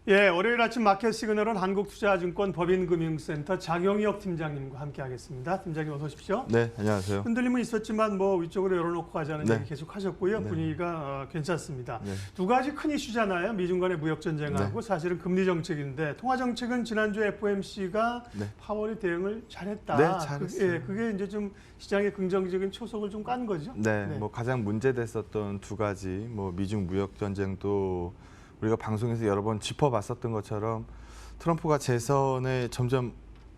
예, 월요일 아침 마켓 시그널은 한국투자증권 법인금융센터 장영혁 팀장님과 함께하겠습니다. 팀장님 어서 오십시오. 네, 안녕하세요. 흔들림은 있었지만 뭐 위쪽으로 열어놓고 가자는 네. 얘기 계속 하셨고요. 네. 분위기가 괜찮습니다. 네. 두 가지 큰 이슈잖아요. 미중 간의 무역 전쟁하고 사실은 금리 정책인데 통화 정책은 지난주 FOMC가 파월이 대응을 잘했다. 네, 잘했어요. 그게 이제 좀 시장의 긍정적인 초석을 좀 깐 거죠. 네, 뭐 가장 문제됐었던 두 가지, 뭐 미중 무역 전쟁도 우리가 방송에서 여러 번 짚어봤었던 것처럼 트럼프가 재선에 점점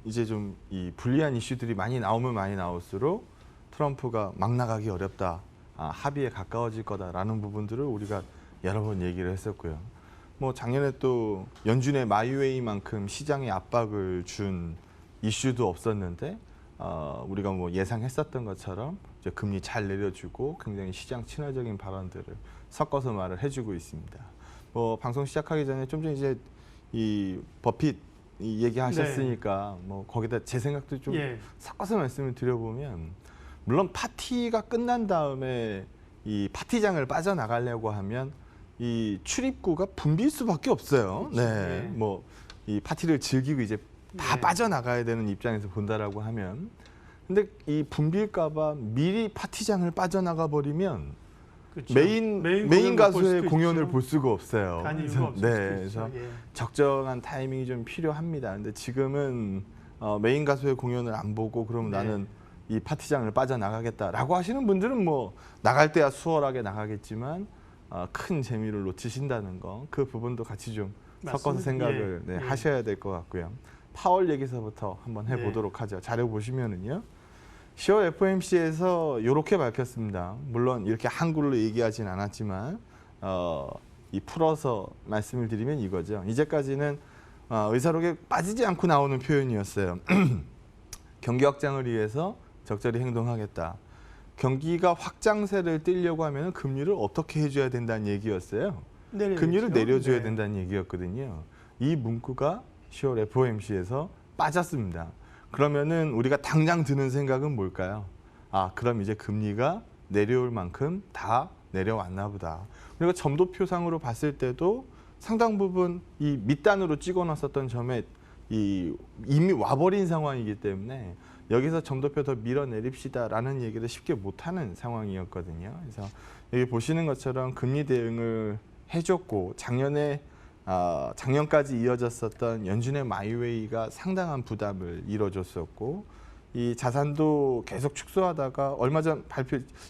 이제 좀 이 불리한 이슈들이 많이 나오면 많이 나올수록 트럼프가 막 나가기 어렵다, 합의에 가까워질 거다라는 부분들을 우리가 여러 번 얘기를 했었고요. 뭐 작년에 또 연준의 마이웨이만큼 시장에 압박을 준 이슈도 없었는데 우리가 뭐 예상했었던 것처럼 이제 금리 잘 내려주고 굉장히 시장 친화적인 발언들을 섞어서 말을 해주고 있습니다. 뭐 방송 시작하기 전에 좀 전에 이제 이 버핏 얘기하셨으니까 뭐 거기다 제 생각도 좀 섞어서 말씀을 드려보면, 물론 파티가 끝난 다음에 이 파티장을 빠져나가려고 하면 이 출입구가 붐빌 수밖에 없어요. 네, 뭐 이 파티를 즐기고 이제 다 빠져나가야 되는 입장에서 본다라고 하면, 근데 이 붐빌까봐 미리 파티장을 빠져나가 버리면 그렇죠. 메인 가수의 공연을 볼 수가 없어요. 그래서 적정한 타이밍이 좀 필요합니다. 근데 지금은 메인 가수의 공연을 안 보고 그러면 나는 이 파티장을 빠져나가겠다라고 하시는 분들은 뭐 나갈 때야 수월하게 나가겠지만 큰 재미를 놓치신다는 거, 그 부분도 같이 좀 섞어서 생각을 하셔야 될 것 같고요. 파월 얘기서부터 한번 해보도록 하죠. 자료 보시면은요. 10월 FOMC에서 이렇게 밝혔습니다. 물론 이렇게 한글로 얘기하진 않았지만 이 풀어서 말씀을 드리면 이거죠. 이제까지는 의사록에 빠지지 않고 나오는 표현이었어요. 경기 확장을 위해서 적절히 행동하겠다. 경기가 확장세를 띠려고 하면 금리를 어떻게 해줘야 된다는 얘기였어요. 금리를 내려줘야 된다는 얘기였거든요. 이 문구가 10월 FOMC에서 빠졌습니다. 그러면은 우리가 당장 드는 생각은 뭘까요? 그럼 이제 금리가 내려올 만큼 다 내려왔나 보다. 그리고 점도표상으로 봤을 때도 상당 부분 이 밑단으로 찍어놨었던 점에 이미 와버린 상황이기 때문에 여기서 점도표 더 밀어내립시다라는 얘기를 쉽게 못하는 상황이었거든요. 그래서 여기 보시는 것처럼 금리 대응을 해줬고, 작년까지 이어졌었던 연준의 마이웨이가 상당한 부담을 이뤄줬었고, 이 자산도 계속 축소하다가 얼마 전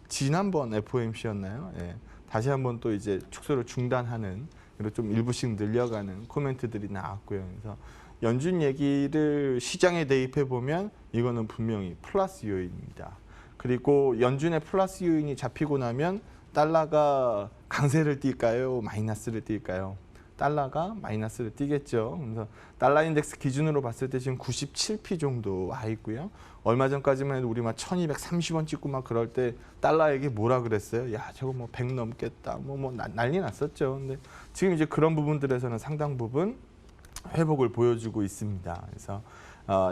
지난번 FOMC였나요? 다시 한번 또 이제 축소를 중단하는, 그리고 좀 일부씩 늘려가는 코멘트들이 나왔고요. 그래서 연준 얘기를 시장에 대입해 보면 이거는 분명히 플러스 요인입니다. 그리고 연준의 플러스 요인이 잡히고 나면 달러가 강세를 띨까요? 마이너스를 띨까요? 달러가 마이너스를 띄겠죠. 그래서 달러 인덱스 기준으로 봤을 때 지금 97p 정도 와 있고요. 얼마 전까지만 해도 우리 막 1230원 찍고 막 그럴 때 달러에게 뭐라 그랬어요? 야, 저거 뭐 100 넘겠다. 난리 났었죠. 근데 지금 이제 그런 부분들에서는 상당 부분 회복을 보여주고 있습니다. 그래서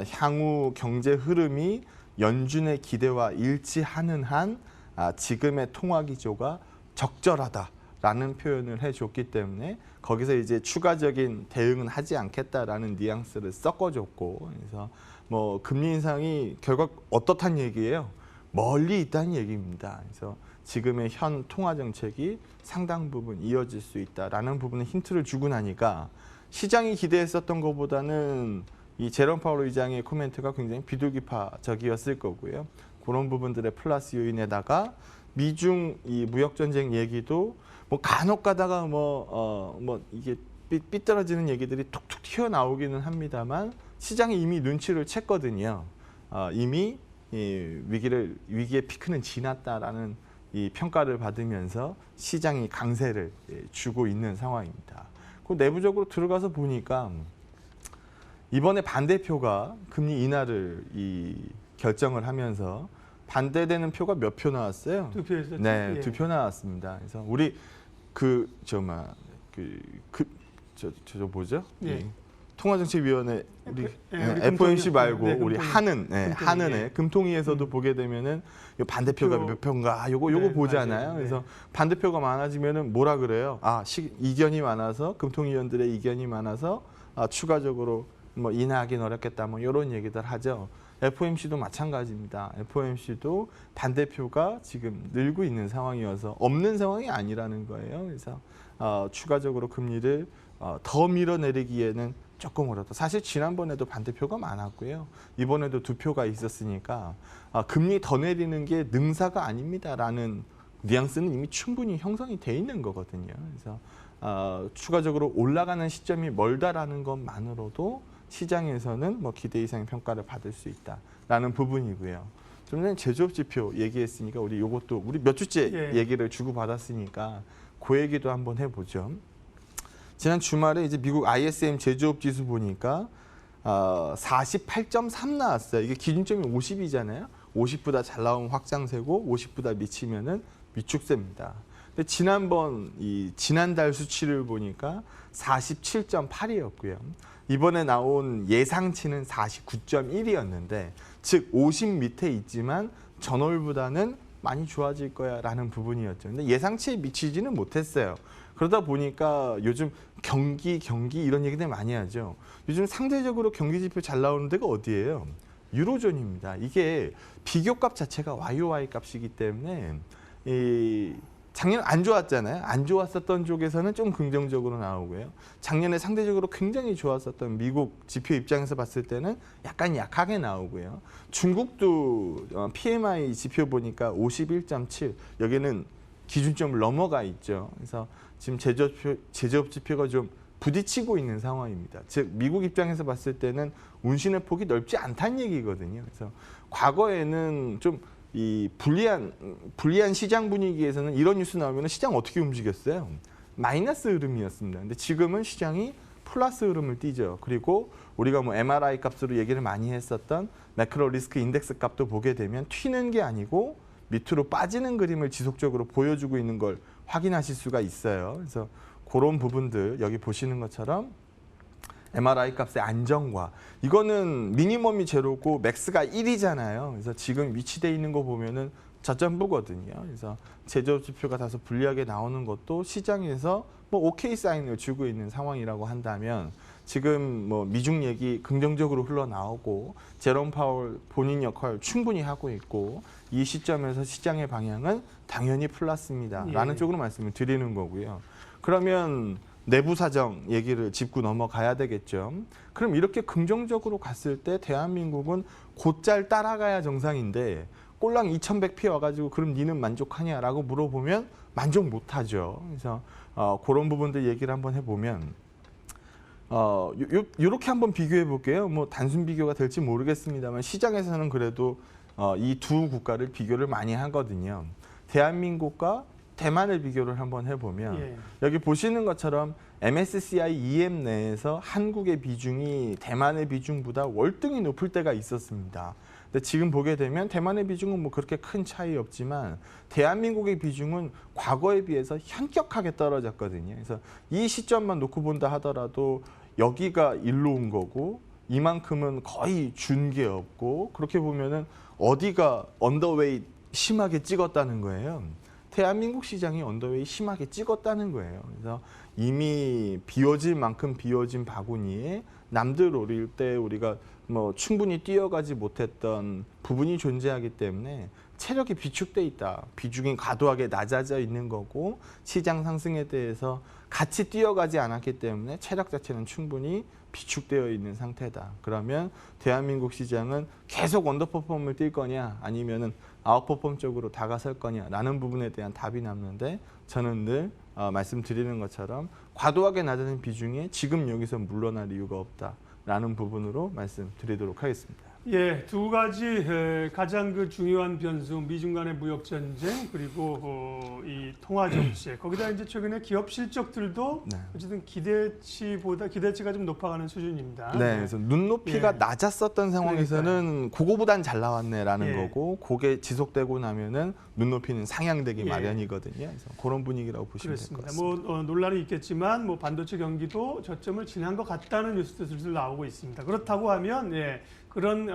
향후 경제 흐름이 연준의 기대와 일치하는 한 지금의 통화 기조가 적절하다라는 표현을 해줬기 때문에 거기서 이제 추가적인 대응은 하지 않겠다라는 뉘앙스를 섞어줬고, 그래서 뭐 금리 인상이 결국 어떻단 얘기예요? 멀리 있다는 얘기입니다. 그래서 지금의 현 통화 정책이 상당 부분 이어질 수 있다라는 부분에 힌트를 주고 나니까 시장이 기대했었던 것보다는 이 제롬 파월 의장의 코멘트가 굉장히 비둘기파적이었을 거고요. 그런 부분들의 플러스 요인에다가 미중 이 무역 전쟁 얘기도 뭐 간혹 가다가 이게 삐뚤어지는 얘기들이 툭툭 튀어나오기는 합니다만 시장이 이미 눈치를 챘거든요. 이미 이 위기의 피크는 지났다라는 이 평가를 받으면서 시장이 강세를 주고 있는 상황입니다. 그 내부적으로 들어가서 보니까 이번에 반대표가 금리 인하를 결정을 하면서 반대되는 표가 몇 표 나왔어요? 2표였었죠. 네, 2표 나왔습니다. 그래서 우리 뭐죠? 통화정책위원회 우리 우리 FOMC 말고 네, 우리 금통위. 한은에 금통위. 금통위에서도 보게 되면은 요 반대표가 몇 표인가 요거 네, 보잖아요. 맞아요. 그래서 반대표가 많아지면은 뭐라 그래요? 이견이 많아서 금통위원들의 이견이 많아서 추가적으로 뭐 인하하기는 어렵겠다 뭐 이런 얘기들 하죠. FOMC도 마찬가지입니다. FOMC도 반대표가 지금 늘고 있는 상황이어서 없는 상황이 아니라는 거예요. 그래서 추가적으로 금리를 더 밀어내리기에는 조금 어렵다. 사실 지난번에도 반대표가 많았고요. 이번에도 2표가 있었으니까 금리 더 내리는 게 능사가 아닙니다라는 뉘앙스는 이미 충분히 형성이 돼 있는 거거든요. 그래서 추가적으로 올라가는 시점이 멀다라는 것만으로도 시장에서는 뭐 기대 이상의 평가를 받을 수 있다라는 부분이고요. 좀 전에 제조업 지표 얘기했으니까 우리 요것도 우리 몇 주째 얘기를 주고 받았으니까 그 얘기도 한번 해보죠. 지난 주말에 이제 미국 ISM 제조업 지수 보니까 48.3 나왔어요. 이게 기준점이 50이잖아요. 50보다 잘 나오면 확장세고 50보다 미치면은 위축세입니다. 근데 지난달 수치를 보니까 47.8이었고요. 이번에 나온 예상치는 49.1이었는데 즉 50 밑에 있지만 전월보다는 많이 좋아질 거야라는 부분이었죠. 근데 예상치에 미치지는 못했어요. 그러다 보니까 요즘 경기 이런 얘기들 많이 하죠. 요즘 상대적으로 경기 지표 잘 나오는 데가 어디예요? 유로존입니다. 이게 비교값 자체가 YOY 값이기 때문에 작년 안 좋았잖아요. 안 좋았었던 쪽에서는 좀 긍정적으로 나오고요. 작년에 상대적으로 굉장히 좋았었던 미국 지표 입장에서 봤을 때는 약간 약하게 나오고요. 중국도 PMI 지표 보니까 51.7 여기는 기준점을 넘어가 있죠. 그래서 지금 제조업 지표가 좀 부딪히고 있는 상황입니다. 즉 미국 입장에서 봤을 때는 운신의 폭이 넓지 않다는 얘기거든요. 그래서 과거에는 좀 이 불리한 시장 분위기에서는 이런 뉴스 나오면 시장 어떻게 움직였어요? 마이너스 흐름이었습니다. 근데 지금은 시장이 플러스 흐름을 띠죠. 그리고 우리가 뭐 MRI 값으로 얘기를 많이 했었던 매크로 리스크 인덱스 값도 보게 되면 튀는 게 아니고 밑으로 빠지는 그림을 지속적으로 보여주고 있는 걸 확인하실 수가 있어요. 그래서 그런 부분들 여기 보시는 것처럼 MRI 값의 안정과 이거는 미니멈이 제로고 맥스가 1이잖아요. 그래서 지금 위치돼 있는 거 보면은 저점부거든요. 그래서 제조업 지표가 다소 불리하게 나오는 것도 시장에서 뭐 오케이 사인을 주고 있는 상황이라고 한다면 지금 뭐 미중 얘기 긍정적으로 흘러나오고 제롬 파월 본인 역할 충분히 하고 있고 이 시점에서 시장의 방향은 당연히 플러스입니다라는 쪽으로 말씀을 드리는 거고요. 그러면 내부 사정 얘기를 짚고 넘어가야 되겠죠. 그럼 이렇게 긍정적으로 갔을 때 대한민국은 곧잘 따라가야 정상인데 꼴랑 2100 피 와가지고 그럼 니는 만족하냐라고 물어보면 만족 못하죠. 그래서 그런 부분들 얘기를 한번 해보면 이렇게 한번 비교해 볼게요. 뭐 단순 비교가 될지 모르겠습니다만 시장에서는 그래도 이 두 국가를 비교를 많이 하거든요. 대한민국과 대만을 비교를 한번 해보면 여기 보시는 것처럼 MSCI EM 내에서 한국의 비중이 대만의 비중보다 월등히 높을 때가 있었습니다. 근데 지금 보게 되면 대만의 비중은 뭐 그렇게 큰 차이 없지만 대한민국의 비중은 과거에 비해서 현격하게 떨어졌거든요. 그래서 이 시점만 놓고 본다 하더라도 여기가 일로 온 거고 이만큼은 거의 준 게 없고 그렇게 보면은 어디가 언더웨이 심하게 찍었다는 거예요. 대한민국 시장이 언더웨이 심하게 찍었다는 거예요. 그래서 이미 비워질 만큼 비워진 바구니에 남들 오릴 때 우리가 뭐 충분히 뛰어가지 못했던 부분이 존재하기 때문에 체력이 비축돼 있다. 비중이 과도하게 낮아져 있는 거고 시장 상승에 대해서 같이 뛰어가지 않았기 때문에 체력 자체는 충분히 비축되어 있는 상태다. 그러면 대한민국 시장은 계속 언더퍼폼을 뛸 거냐 아니면은 아웃퍼폼 쪽으로 다가설 거냐라는 부분에 대한 답이 남는데 저는 늘 말씀드리는 것처럼 과도하게 낮아진 비중에 지금 여기서 물러날 이유가 없다라는 부분으로 말씀드리도록 하겠습니다. 예, 두 가지 가장 그 중요한 변수, 미중 간의 무역 전쟁 그리고 이 통화 정책. 거기다 이제 최근에 기업 실적들도 네. 어쨌든 기대치가 좀 높아가는 수준입니다. 네, 그래서 눈높이가 예. 낮았었던 상황에서는 그거보단 잘 나왔네라는 예. 거고, 그게 지속되고 나면은 눈높이는 상향되기 예. 마련이거든요. 그래서 그런 분위기라고 보시면 될 것 그렇습니다. 같습니다. 뭐 논란이 있겠지만 뭐 반도체 경기도 저점을 지난 것 같다는 뉴스도 슬슬 나오고 있습니다. 그렇다고 하면 예, 그런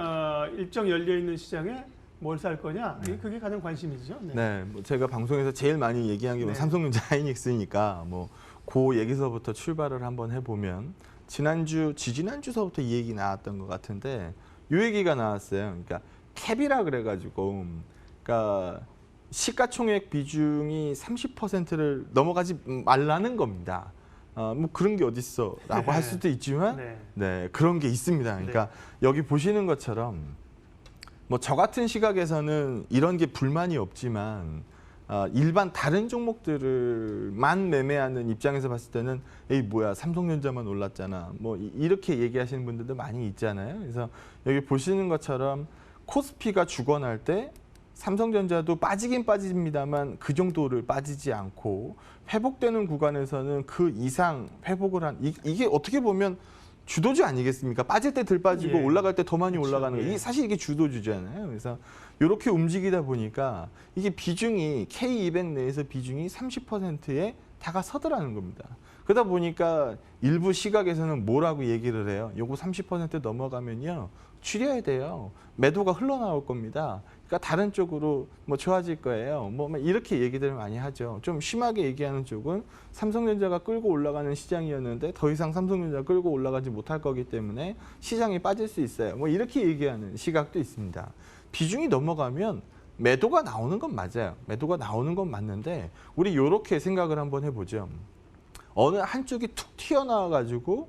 일정 열려 있는 시장에 뭘 살 거냐? 그게 가장 관심이죠. 네. 네, 뭐 제가 방송에서 제일 많이 얘기한 게 뭐 네. 삼성전자 하이닉스니까 뭐 그 얘기서부터 출발을 한번 해보면 지지난주서부터 이 얘기 나왔던 것 같은데 이 얘기가 나왔어요. 그러니까 캡이라 그래가지고 그러니까 시가총액 비중이 30%를 넘어가지 말라는 겁니다. 뭐 그런 게 어딨어라고 할 수도 있지만 네. 네, 그런 게 있습니다. 그러니까 여기 보시는 것처럼 뭐 저 같은 시각에서는 이런 게 불만이 없지만 일반 다른 종목들을만 매매하는 입장에서 봤을 때는 에이 뭐야 삼성전자만 올랐잖아 뭐 이렇게 얘기하시는 분들도 많이 있잖아요. 그래서 여기 보시는 것처럼 코스피가 주권할 때 삼성전자도 빠지긴 빠집니다만 그 정도를 빠지지 않고 회복되는 구간에서는 그 이상 회복을 한 이게 어떻게 보면 주도주 아니겠습니까? 빠질 때 덜 빠지고 예. 올라갈 때 더 많이 그렇죠. 올라가는 거. 예. 이게 사실 이게 주도주잖아요. 그래서 이렇게 움직이다 보니까 이게 비중이 K200 내에서 비중이 30%에 다가서더라는 겁니다. 그러다 보니까 일부 시각에서는 뭐라고 얘기를 해요? 요거 30% 넘어가면요. 줄여야 돼요. 매도가 흘러나올 겁니다. 그러니까 다른 쪽으로 뭐 좋아질 거예요. 뭐 이렇게 얘기들을 많이 하죠. 좀 심하게 얘기하는 쪽은 삼성전자가 끌고 올라가는 시장이었는데 더 이상 삼성전자가 끌고 올라가지 못할 거기 때문에 시장이 빠질 수 있어요. 뭐 이렇게 얘기하는 시각도 있습니다. 비중이 넘어가면 매도가 나오는 건 맞아요. 매도가 나오는 건 맞는데 우리 이렇게 생각을 한번 해보죠. 어느 한쪽이 툭 튀어나와가지고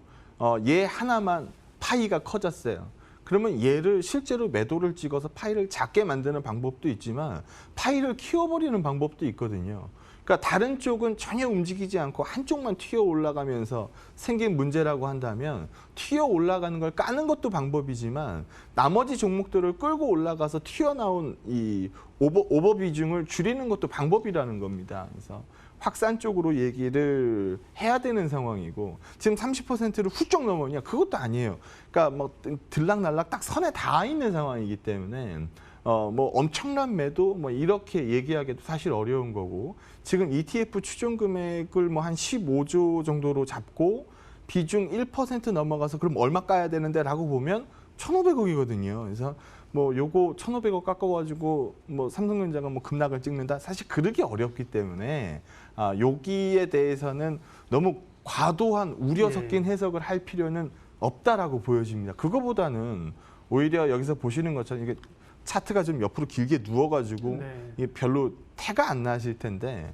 얘 하나만 파이가 커졌어요. 그러면 얘를 실제로 매도를 찍어서 파이를 작게 만드는 방법도 있지만 파이를 키워버리는 방법도 있거든요. 그러니까 다른 쪽은 전혀 움직이지 않고 한쪽만 튀어 올라가면서 생긴 문제라고 한다면 튀어 올라가는 걸 까는 것도 방법이지만 나머지 종목들을 끌고 올라가서 튀어나온 이 오버 비중을 줄이는 것도 방법이라는 겁니다. 그래서 확산 쪽으로 얘기를 해야 되는 상황이고 지금 30%를 훌쩍 넘었냐? 그것도 아니에요. 그러니까 뭐 들락날락 딱 선에 닿아 있는 상황이기 때문에 뭐 엄청난 매도 뭐 이렇게 얘기하기도 사실 어려운 거고 지금 ETF 추정 금액을 뭐 한 15조 정도로 잡고 비중 1% 넘어가서 그럼 얼마 까야 되는데라고 보면 1,500억이거든요. 그래서 뭐 요거 1,500억 깎아가지고 뭐 삼성전자가 뭐 급락을 찍는다 사실 그러기 어렵기 때문에 여기에 대해서는 너무 과도한 우려 섞인 해석을 할 필요는 없다라고 보여집니다. 그거보다는 오히려 여기서 보시는 것처럼 이게 차트가 좀 옆으로 길게 누워가지고 이게 별로 태가 안 나실 텐데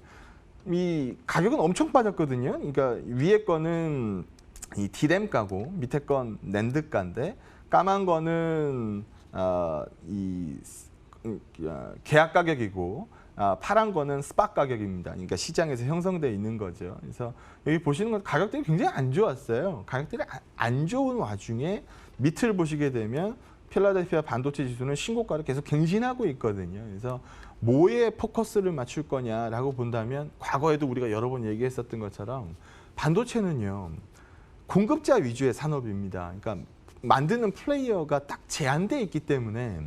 이 가격은 엄청 빠졌거든요. 그러니까 위에 거는 이 디램가고 밑에 건 낸드가인데 까만 거는 계약 가격이고 파란 거는 스팟 가격입니다. 그러니까 시장에서 형성돼 있는 거죠. 그래서 여기 보시는 건 가격들이 굉장히 안 좋았어요. 가격들이 안 좋은 와중에 밑을 보시게 되면 필라델피아 반도체 지수는 신고가를 계속 갱신하고 있거든요. 그래서 뭐에 포커스를 맞출 거냐라고 본다면 과거에도 우리가 여러 번 얘기했었던 것처럼 반도체는요. 공급자 위주의 산업입니다. 그러니까 만드는 플레이어가 딱 제한돼 있기 때문에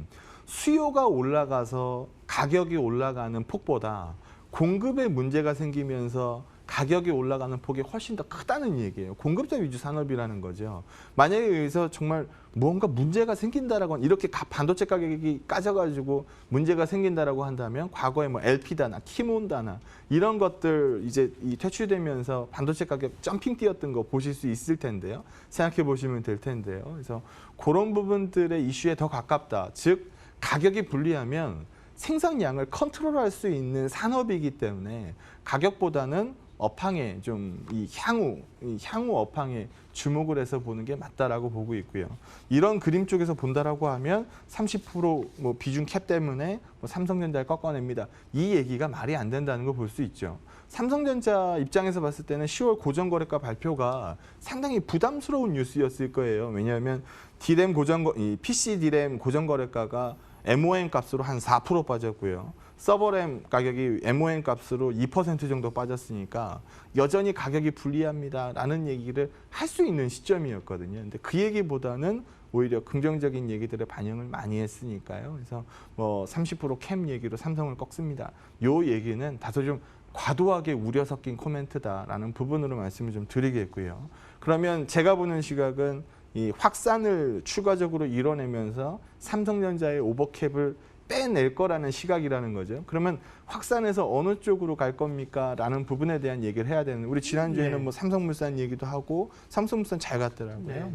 수요가 올라가서 가격이 올라가는 폭보다 공급에 문제가 생기면서 가격이 올라가는 폭이 훨씬 더 크다는 얘기예요. 공급자 위주 산업이라는 거죠. 만약에 여기서 정말 무언가 문제가 생긴다라고 이렇게 반도체 가격이 까져가지고 문제가 생긴다라고 한다면 과거에 뭐 LP다나 키몬다나 이런 것들 이제 퇴출되면서 반도체 가격 점핑 뛰었던 거 보실 수 있을 텐데요. 생각해 보시면 될 텐데요. 그래서 그런 부분들의 이슈에 더 가깝다. 즉 가격이 불리하면 생산량을 컨트롤할 수 있는 산업이기 때문에 가격보다는 업황에 좀 이 향후 업황에 주목을 해서 보는 게 맞다라고 보고 있고요. 이런 그림 쪽에서 본다라고 하면 30% 비중 캡 때문에 삼성전자를 꺾어냅니다. 이 얘기가 말이 안 된다는 걸 볼 수 있죠. 삼성전자 입장에서 봤을 때는 10월 고정거래가 발표가 상당히 부담스러운 뉴스였을 거예요. 왜냐하면 PC D램 고정거래가가 MOM 값으로 한 4% 빠졌고요. 서버램 가격이 MOM 값으로 2% 정도 빠졌으니까 여전히 가격이 불리합니다라는 얘기를 할 수 있는 시점이었거든요. 근데 그 얘기보다는 오히려 긍정적인 얘기들을 반영을 많이 했으니까요. 그래서 30%캠 얘기로 삼성을 꺾습니다. 요 얘기는 다소 좀 과도하게 우려 섞인 코멘트다라는 부분으로 말씀을 좀 드리겠고요. 그러면 제가 보는 시각은 이 확산을 추가적으로 이뤄내면서 삼성전자의 오버캡을 빼낼 거라는 시각이라는 거죠. 그러면 확산해서 어느 쪽으로 갈 겁니까? 라는 부분에 대한 얘기를 해야 되는. 우리 지난주에는 네. 삼성물산 얘기도 하고 삼성물산 잘 갔더라고요. 네.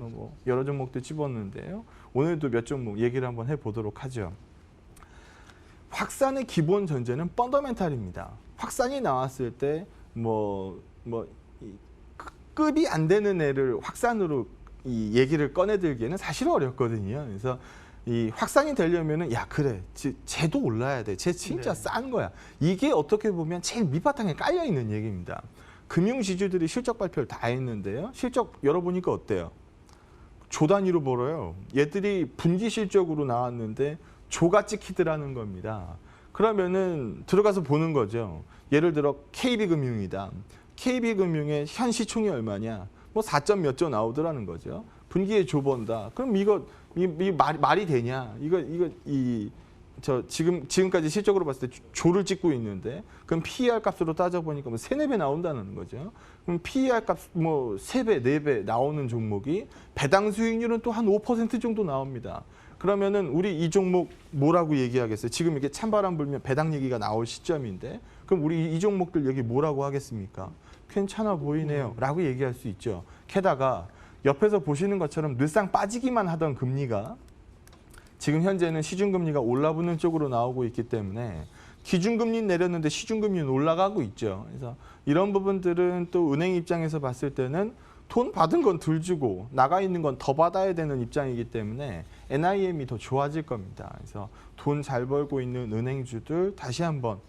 여러 종목도 집었는데요. 오늘도 몇 종목 얘기를 한번 해보도록 하죠. 확산의 기본 전제는 펀더멘탈입니다. 확산이 나왔을 때 급이 안 되는 애를 확산으로 이 얘기를 꺼내들기에는 사실 어렵거든요. 그래서 이 확산이 되려면은 그래 쟤도 올라야 돼. 쟤 진짜 네. 싼 거야. 이게 어떻게 보면 제일 밑바탕에 깔려 있는 얘기입니다. 금융지주들이 실적 발표를 다 했는데요. 실적 열어보니까 어때요? 조 단위로 벌어요. 얘들이 분기 실적으로 나왔는데 조가 찍히더라는 겁니다. 그러면은 들어가서 보는 거죠. 예를 들어 KB금융이다. KB금융의 현 시총이 얼마냐? 4점 몇 조 나오더라는 거죠. 분기에 조 번다. 그럼 이거 말이 되냐? 지금까지 실적으로 봤을 때 조를 찍고 있는데 그럼 PER 값으로 따져보니까 3, 4배 나온다는 거죠. 그럼 PER 값 3배, 4배 나오는 종목이 배당 수익률은 또 한 5% 정도 나옵니다. 그러면은 우리 이 종목 뭐라고 얘기하겠어요? 지금 이렇게 찬바람 불면 배당 얘기가 나올 시점인데 그럼 우리 이 종목들 얘기 뭐라고 하겠습니까? 괜찮아 보이네요 라고 얘기할 수 있죠. 게다가 옆에서 보시는 것처럼 늘상 빠지기만 하던 금리가 지금 현재는 시중금리가 올라붙는 쪽으로 나오고 있기 때문에 기준금리 내렸는데 시중금리는 올라가고 있죠. 그래서 이런 부분들은 또 은행 입장에서 봤을 때는 돈 받은 건 덜 주고 나가 있는 건 더 받아야 되는 입장이기 때문에 NIM이 더 좋아질 겁니다. 그래서 돈 잘 벌고 있는 은행주들 다시 한번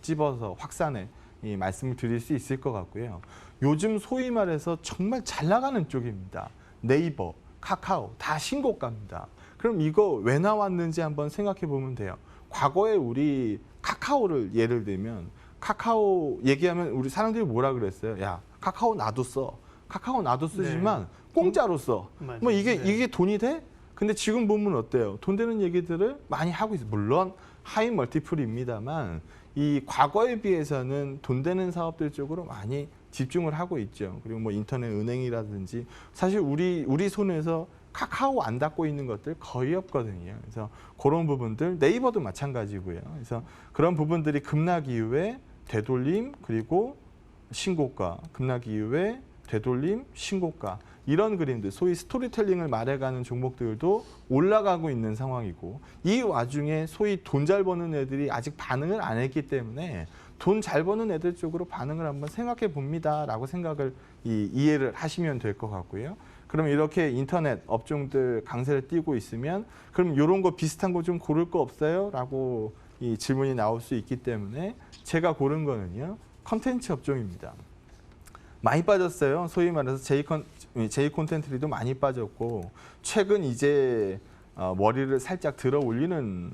찝어서 확산해 이 말씀을 드릴 수 있을 것 같고요. 요즘 소위 말해서 정말 잘 나가는 쪽입니다. 네이버, 카카오 다 신고가입니다. 그럼 이거 왜 나왔는지 한번 생각해 보면 돼요. 과거에 우리 카카오를 예를 들면 카카오 얘기하면 우리 사람들이 뭐라 그랬어요? 야, 카카오 나도 써. 카카오 나도 쓰지만 공짜로 써. 맞아요. 이게 돈이 돼? 근데 지금 보면 어때요? 돈 되는 얘기들을 많이 하고 있어요. 물론 하이 멀티플입니다만 이 과거에 비해서는 돈 되는 사업들 쪽으로 많이 집중을 하고 있죠. 그리고 인터넷 은행이라든지 사실 우리 손에서 카카오 안 닫고 있는 것들 거의 없거든요. 그래서 그런 부분들 네이버도 마찬가지고요. 그래서 그런 부분들이 급락 이후에 되돌림 그리고 신고가, 급락 이후에 되돌림, 신고가 이런 그림들 소위 스토리텔링을 말해가는 종목들도 올라가고 있는 상황이고 이 와중에 소위 돈 잘 버는 애들이 아직 반응을 안 했기 때문에 돈 잘 버는 애들 쪽으로 반응을 한번 생각해 봅니다 라고 생각을 이해를 하시면 될 것 같고요. 그럼 이렇게 인터넷 업종들 강세를 띠고 있으면 그럼 이런 거 비슷한 거 좀 고를 거 없어요? 라고 이 질문이 나올 수 있기 때문에 제가 고른 거는요. 컨텐츠 업종입니다. 많이 빠졌어요. 소위 말해서 J 콘텐츠리도 많이 빠졌고 최근 이제 머리를 살짝 들어 올리는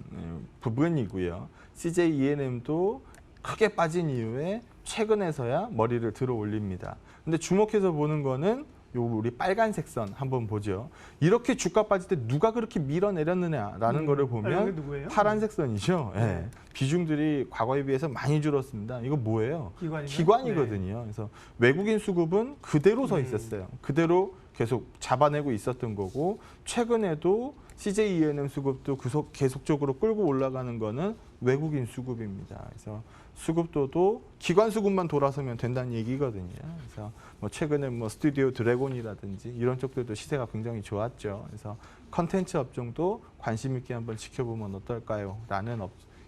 부분이고요. CJ ENM도 크게 빠진 이후에 최근에서야 머리를 들어 올립니다. 근데 주목해서 보는 거는 요 우리 빨간색 선 한번 보죠. 이렇게 주가 빠질 때 누가 그렇게 밀어내렸느냐라는 거를 보면 누구예요? 파란색 선이죠. 네. 비중들이 과거에 비해서 많이 줄었습니다. 이거 뭐예요? 기관이거든요. 그래서 외국인 수급은 그대로 서 있었어요. 그대로 계속 잡아내고 있었던 거고 최근에도 CJ ENM 수급도 계속적으로 끌고 올라가는 거는 외국인 수급입니다. 그래서 수급도도 기관 수급만 돌아서면 된다는 얘기거든요. 그래서 최근에 스튜디오 드래곤이라든지 이런 쪽들도 시세가 굉장히 좋았죠. 그래서 컨텐츠 업종도 관심 있게 한번 지켜보면 어떨까요? 라는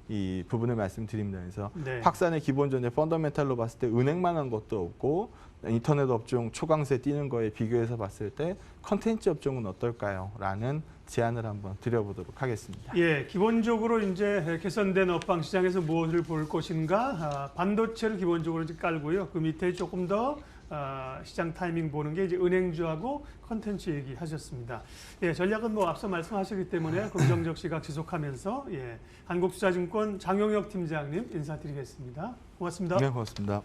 이 부분을 말씀드립니다. 그래서 네. 확산의 기본 전제 펀더멘탈로 봤을 때 은행만한 것도 없고 인터넷 업종 초강세 뛰는 거에 비교해서 봤을 때 컨텐츠 업종은 어떨까요? 라는 제안을 한번 드려보도록 하겠습니다. 예, 기본적으로 이제 개선된 업황 시장에서 무엇을 볼 것인가, 반도체를 기본적으로 이제 깔고요. 그 밑에 조금 더 시장 타이밍 보는 게 이제 은행주하고 컨텐츠 얘기하셨습니다. 예, 전략은 뭐 앞서 말씀하셨기 때문에 긍정적 시각 지속하면서 한국투자증권 장용혁 팀장님 인사드리겠습니다. 고맙습니다. 네, 고맙습니다.